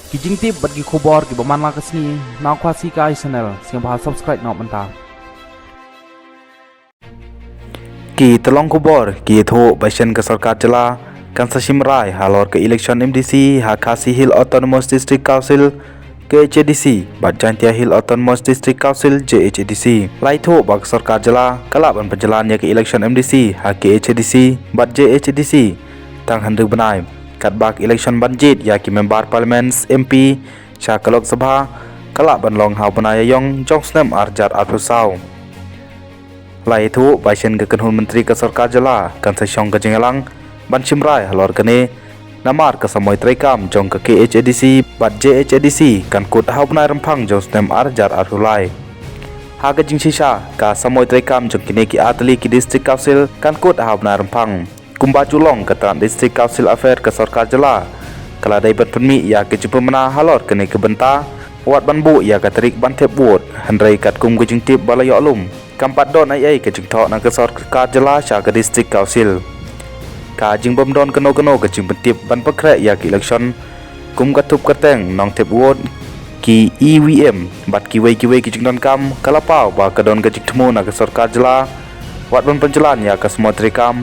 Kijing tip bagi kubor ki baman la kesni na kwasi ka channel sing bahas subscribe na menta. Ki telong kubor ki tho baisen ke sarkar jela kan sasim rai halor ke election MDC Hakasi Hill Autonomous District Council ke HDC Bajantia Hill Autonomous District Council JHDC lai tho bak sarkar jela kalaban penjalan ya ke election MDC HDC bat JHDC tang handuk benai kat bak election banjit ya ki member parliaments MP Shakalok Sabha kalaban long hau benai yong jong snem arjat arpusau lai thu baisen ke kenhun menteri ke sarkar jela kan sasyong ke jengelang ban simrai halor kene namar ke samoy trekam jong ke HDC bat JHDC kan kut hau benai rempang jong snem arjat arhulai ha ke jing sisa ka samoy trekam jong kini ki atli ki district council kan kut hau benai rempang kumba julong ke tan district council affair ke sarkar jela kala dai ban penmi ya ke jupa mena halor kene ke benta wat ban bu ya ka terik ban tep wot handrai kat kum ke jing tip balayo alum kampat don ai ke jing thok nang ke sarkar jela sha ke district council ka jing bom don keno ke jing pentip ban pakre ya ke election kum ka tup kateng nong tep wot ki EVM bat ki wei ki jing don kam kala pau ba ka don ke jing thmu na ke sarkar jela wat ban penjalan ya ke semua trekam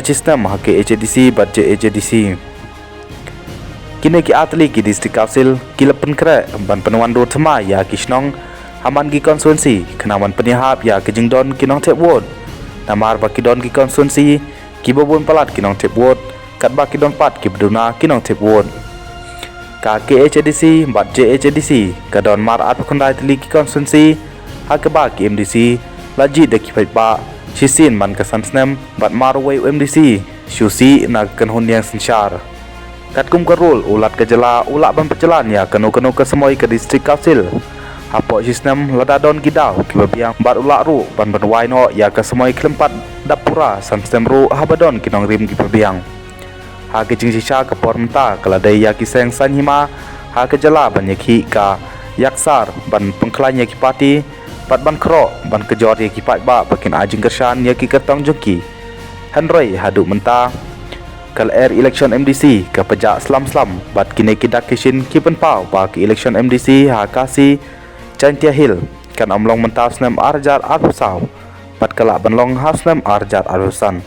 sistem hake HDC bat JHDC kini ki atli ki district council ki lepen kre ban penuan do thema ya ki snong haman ki konstituensi kenawan penihap ya ki jingdon ki nong tep wot namar ba ki don ki konstituensi ki bobon palat ki nong tep wot kat ba ki don pat ki beduna ki nong tep wot ka ki HDC bat JHDC ka don mar at khondai tli ki konstituensi hake ba ki MDC laji de ki pai ba Chisin man kesan snem bat marway MDC Syusi na kenhun yang sensyar kat kum kerul ulat ke jela ulak ban perjalan ya keno ke semoy ke district council hapo sistem ladadon gidau ki babiang bat ulak ru ban benwai no ya ke semoy kelempat dapura sistem ru habadon kinong rim ki babiang ha ke jing sisa ke pormenta keladai ya ki seng sanhima ha ke jela ban yakhi ka yaksar ban pengklanya ki parti pat ban kro ban kejor ya ki pat ba bakin ajing kersan ya ki kertong jongki handroi hadu menta kal air election MDC ke pejak slam bat kini ki dakishin ki penpau ba ki election MDC Hakasi Jantia Hill kan omlong menta snem arjar arusau pat kala ban long hasnem arjar arusan